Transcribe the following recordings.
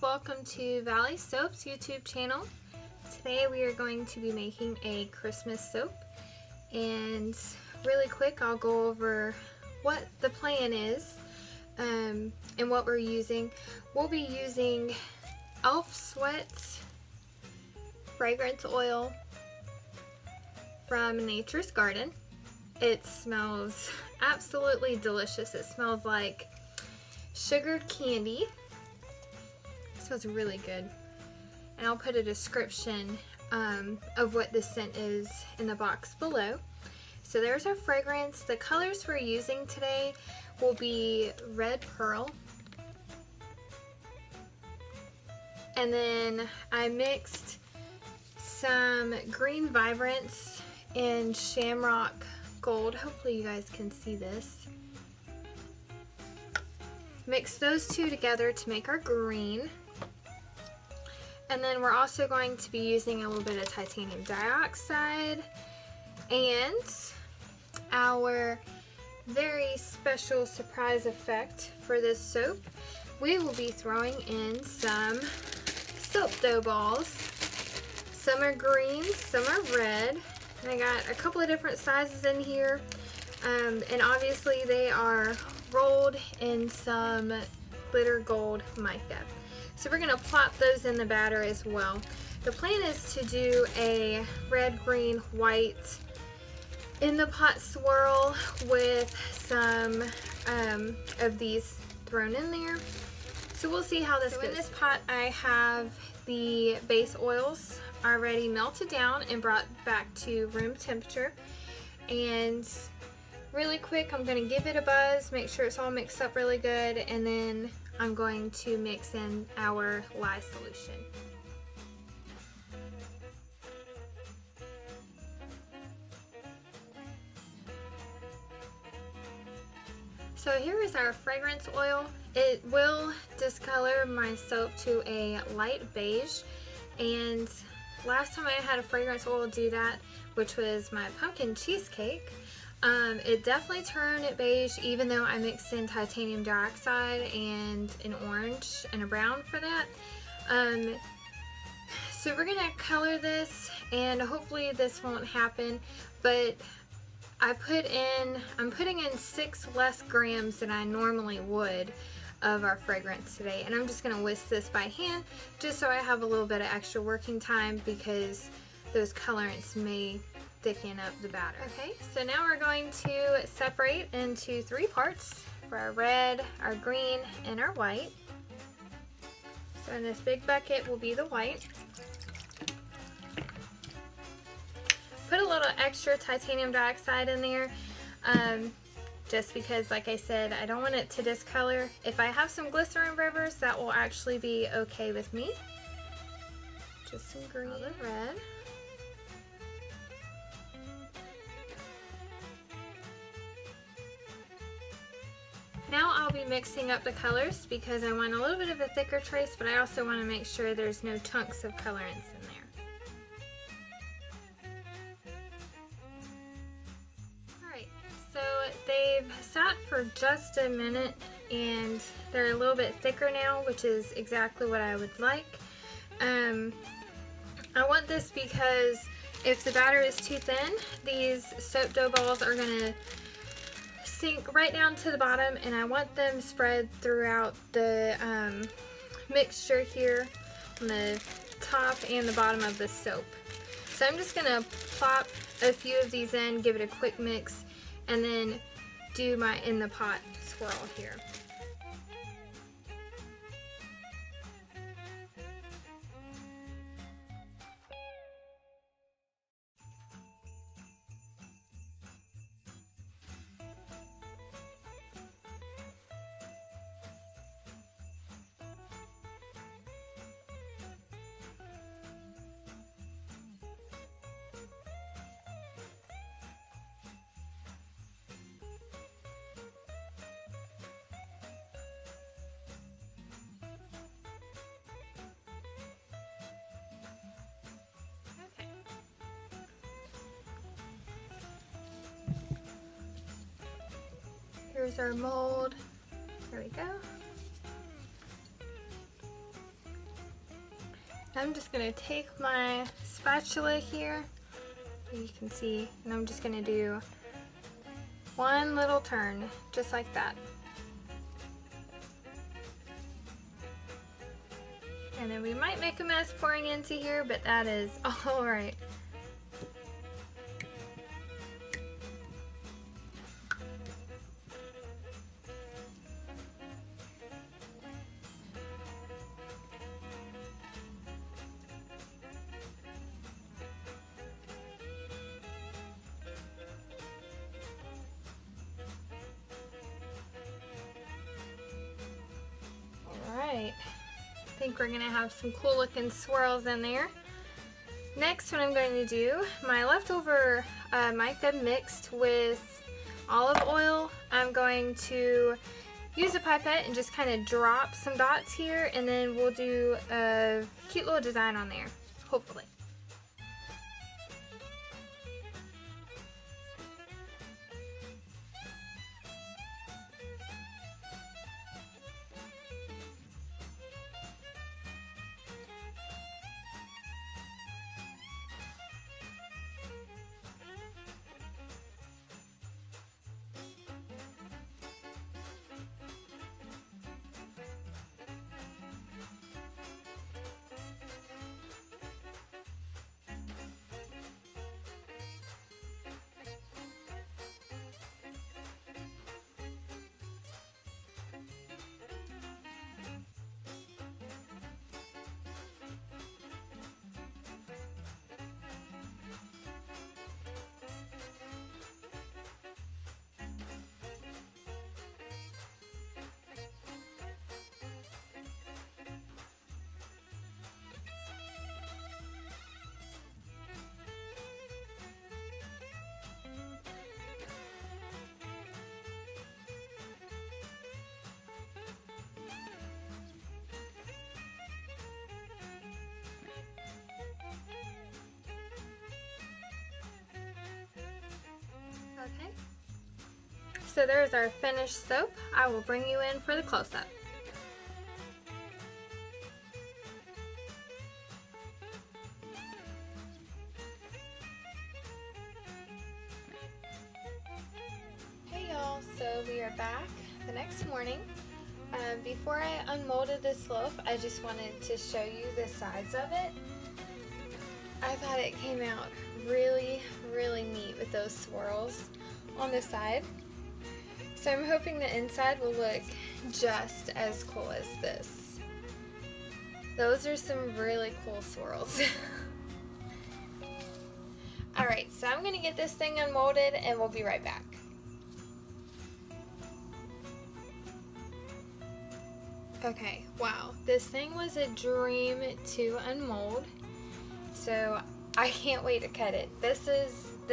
welcome to Valley Soap's YouTube channel. Today we are going to be making a Christmas soap, and really quick I'll go over what the plan is and what we're using. We'll be using Elf Sweat fragrance oil from Nature's Garden. It smells absolutely delicious. It smells like sugared candy. It smells really good. And I'll put a description of what this scent is in the box below. So there's our fragrance. The colors we're using today will be red pearl. And then I mixed some green vibrance and shamrock gold. Hopefully you guys can see this. Mix those two together to make our green. And then we're also going to be using a little bit of titanium dioxide and our very special surprise effect for this soap. We will be throwing in some soap dough balls. Some are green, some are red. And I got a couple of different sizes in here. And obviously they are rolled in some glitter gold mica. So we're going to plop those in the batter as well. The plan is to do a red, green, white in the pot swirl with some of these thrown in there. So we'll see how this goes. In this pot I have the base oils already melted down and brought back to room temperature. And really quick, I'm going to give it a buzz, make sure it's all mixed up really good, and then I'm going to mix in our lye solution. So here is our fragrance oil. It will discolor my soap to a light beige, and last time I had a fragrance oil do that, which was my pumpkin cheesecake, it definitely turned it beige, even though I mixed in titanium dioxide and an orange and a brown for that. So we're gonna color this, and hopefully this won't happen, but I'm putting in 6 less grams than I normally would of our fragrance today, and I'm just gonna whisk this by hand just so I have a little bit of extra working time, because those colorants may thicken up the batter. Okay, so now we're going to separate into 3 parts for our red, our green, and our white. So in this big bucket will be the white. Put a little extra titanium dioxide in there, just because, like I said, I don't want it to discolor. If I have some glycerin rivers, that will actually be okay with me. Just some green and red. Now I'll be mixing up the colors because I want a little bit of a thicker trace, but I also want to make sure there's no chunks of colorants in there. Alright, so they've sat for just a minute and they're a little bit thicker now, which is exactly what I would like. I want this because if the batter is too thin, these soap dough balls are going to sink right down to the bottom, and I want them spread throughout the mixture here on the top and the bottom of the soap. So I'm just gonna plop a few of these in, give it a quick mix, and then do my in the pot swirl here. Here's our mold. There we go. I'm just going to take my spatula here, you can see, and I'm just going to do one little turn, just like that. And then we might make a mess pouring into here, but that is all right. Alright, I think we're going to have some cool looking swirls in there. Next, what I'm going to do, my leftover mica mixed with olive oil, I'm going to use a pipette and just kind of drop some dots here, and then we'll do a cute little design on there, hopefully. Okay, so there's our finished soap. I will bring you in for the close-up. Hey y'all, so we are back the next morning. Before I unmolded this loaf, I just wanted to show you the sides of it. I thought it came out really neat with those swirls on the side. So I'm hoping the inside will look just as cool as this. Those are some really cool swirls. Alright, so I'm going to get this thing unmolded and we'll be right back. Okay, wow, this thing was a dream to unmold. So I can't wait to cut it. This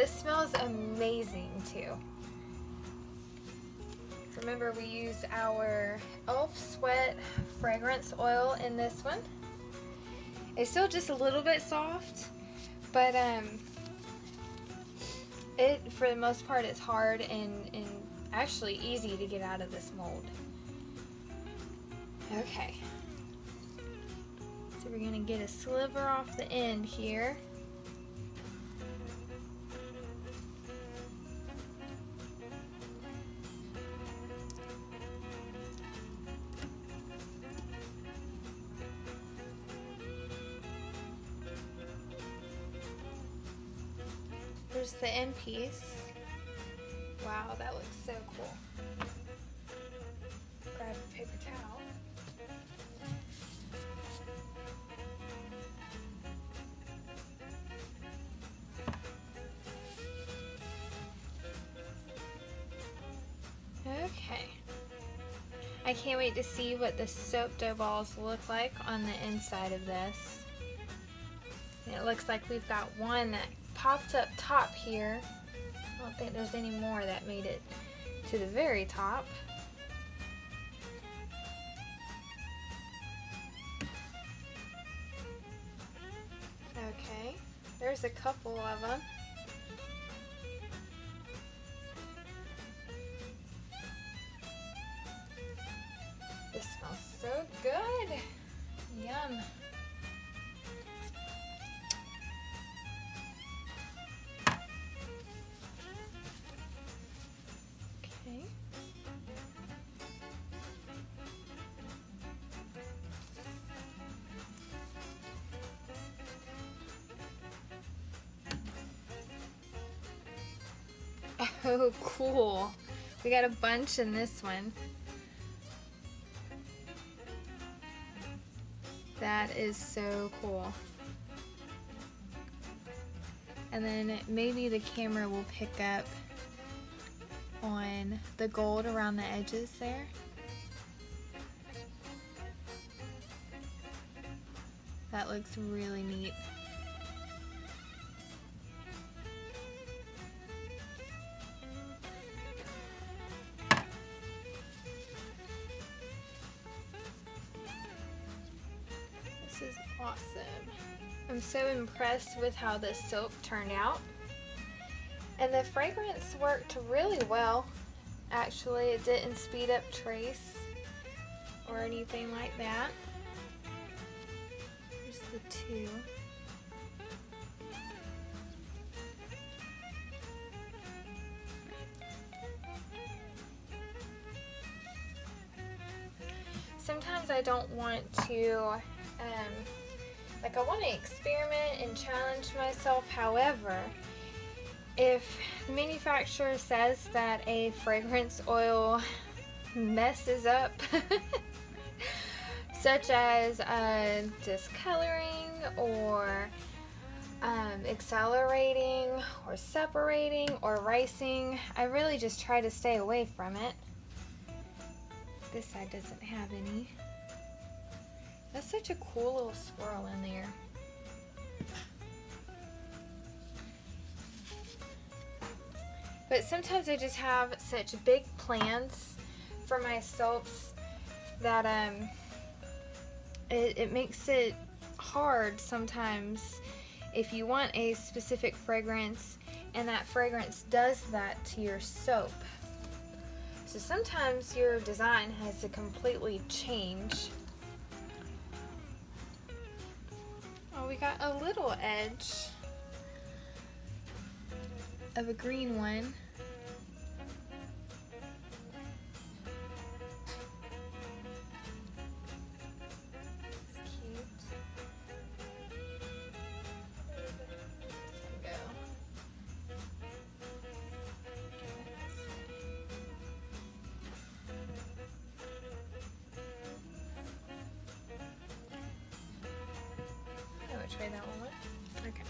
smells amazing too. Remember, we use our Elf Sweat fragrance oil in this one. It's still just a little bit soft, but it, for the most part, it's hard and actually easy to get out of this mold. Okay. So we're gonna get a sliver off the end here. Here's the end piece. Wow, that looks so cool. Grab a paper towel. Okay. I can't wait to see what the soap dough balls look like on the inside of this. And it looks like we've got one that popped up top here. I don't think there's any more that made it to the very top. Okay, there's a couple of them. This smells so good. Yum. so cool. We got a bunch in this one. That is so cool. And then maybe the camera will pick up on the gold around the edges there. That looks really neat. This is awesome. I'm so impressed with how this soap turned out. And the fragrance worked really well. Actually, it didn't speed up trace or anything like that. Here's the two. Sometimes I don't want to, I want to experiment and challenge myself. However, if the manufacturer says that a fragrance oil messes up, such as discoloring or accelerating or separating or ricing, I really just try to stay away from it. This side doesn't have any. That's such a cool little swirl in there. But sometimes I just have such big plans for my soaps that it makes it hard sometimes if you want a specific fragrance and that fragrance does that to your soap. So sometimes your design has to completely change. Oh, we got a little edge of a green one. It's cute. There we go. Oh, which way that one went? Okay.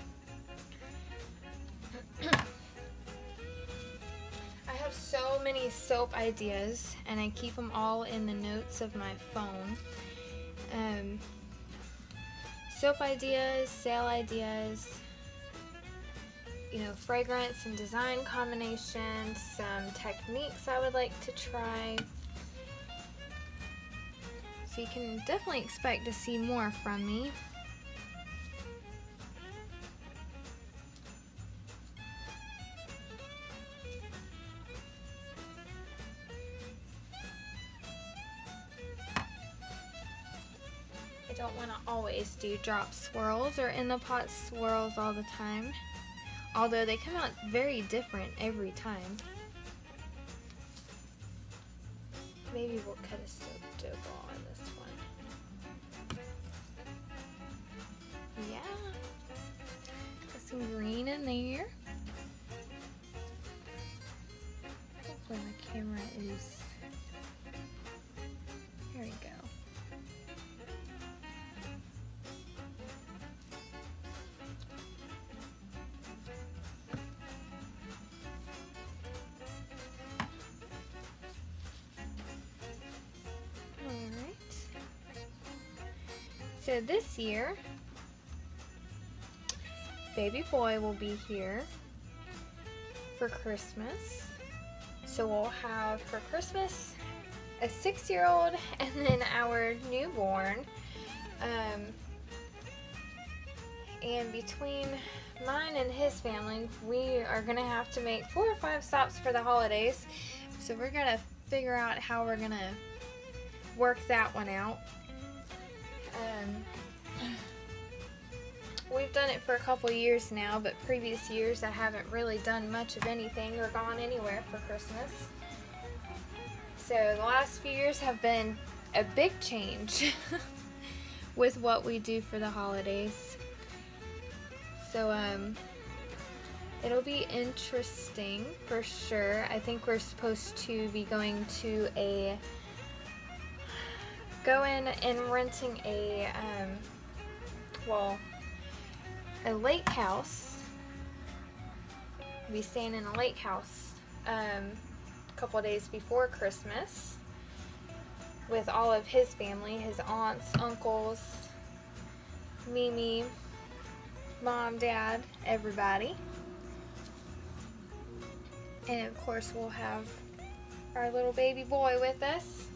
I have so many soap ideas, and I keep them all in the notes of my phone. Soap ideas, sale ideas, you know, fragrance and design combinations, some techniques I would like to try. So you can definitely expect to see more from me. I don't want to always do drop swirls or in the pot swirls all the time, although they come out very different every time. Maybe we'll cut a soap dough ball on this one. Yeah, got some green in there. Hopefully my camera is, there we go. So this year, baby boy will be here for Christmas. So we'll have for Christmas a 6-year-old and then our newborn. And between mine and his family, we are gonna have to make 4 or 5 stops for the holidays. So we're gonna figure out how we're gonna work that one out. We've done it for a couple years now, but previous years I haven't really done much of anything or gone anywhere for Christmas. So the last few years have been a big change with what we do for the holidays. So It'll be interesting for sure. I think we're supposed to be going to and renting a lake house. Be staying in a lake house a couple of days before Christmas with all of his family, his aunts, uncles, Mimi, mom, dad, everybody. And of course we'll have our little baby boy with us.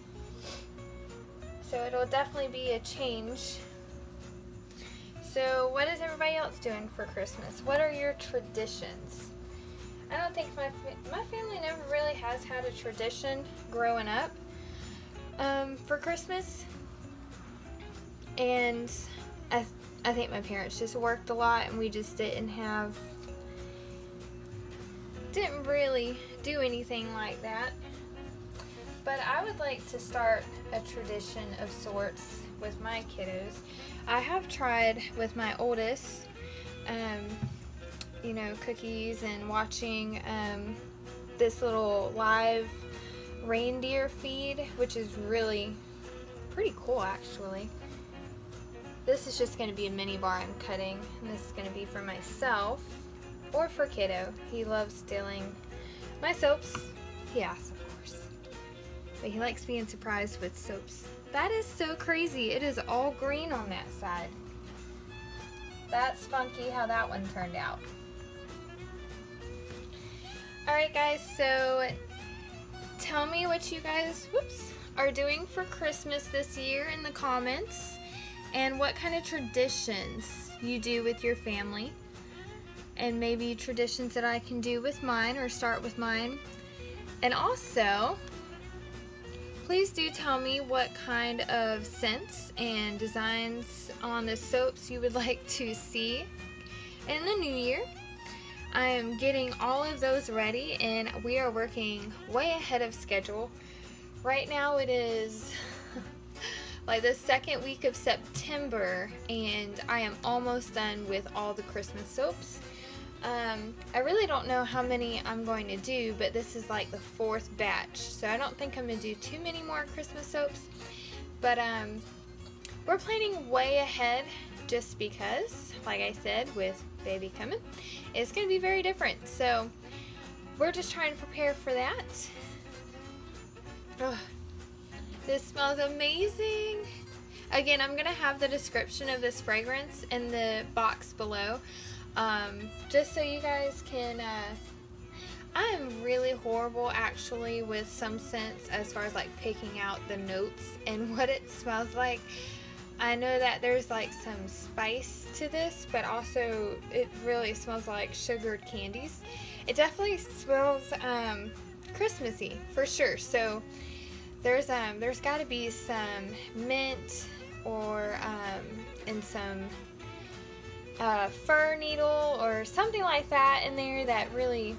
So it'll definitely be a change. So what is everybody else doing for Christmas? What are your traditions? I don't think my family never really has had a tradition growing up for Christmas. And I think my parents just worked a lot and we just didn't really do anything like that. But I would like to start a tradition of sorts with my kiddos. I have tried with my oldest, you know, cookies and watching this little live reindeer feed, which is really pretty cool actually. This is just going to be a mini bar I'm cutting, and this is going to be for myself or for kiddo. He loves stealing my soaps. He asks, of course. But he likes being surprised with soaps. That is so crazy. It is all green on that side. That's funky how that one turned out. Alright guys, so tell me what you guys are doing for Christmas this year in the comments, and what kind of traditions you do with your family, and maybe traditions that I can do with mine or start with mine. And also, please do tell me what kind of scents and designs on the soaps you would like to see in the new year. I am getting all of those ready and we are working way ahead of schedule. Right now it is like the second week of September and I am almost done with all the Christmas soaps. I really don't know how many I'm going to do, but this is like the 4th batch, so I don't think I'm going to do too many more Christmas soaps, but we're planning way ahead just because, like I said, with baby coming, it's going to be very different, so we're just trying to prepare for that. Ugh, this smells amazing. Again, I'm going to have the description of this fragrance in the box below. Just so you guys can, I am really horrible actually with some scents as far as like picking out the notes and what it smells like. I know that there's like some spice to this, but also it really smells like sugared candies. It definitely smells Christmassy for sure. So there's got to be some mint or and some fir needle or something like that in there that really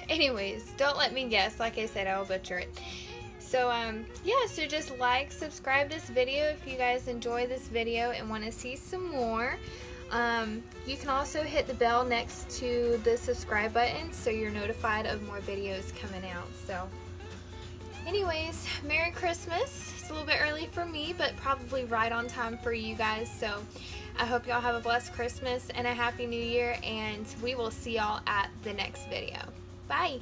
anyways, don't let me guess. Like I said, I'll butcher it. So yeah, so just like, subscribe this video if you guys enjoy this video and want to see some more. You can also hit the bell next to the subscribe button so you're notified of more videos coming out. So anyways, Merry Christmas. It's a little bit early for me, but probably right on time for you guys. So I hope y'all have a blessed Christmas and a Happy New Year, and we will see y'all at the next video. Bye!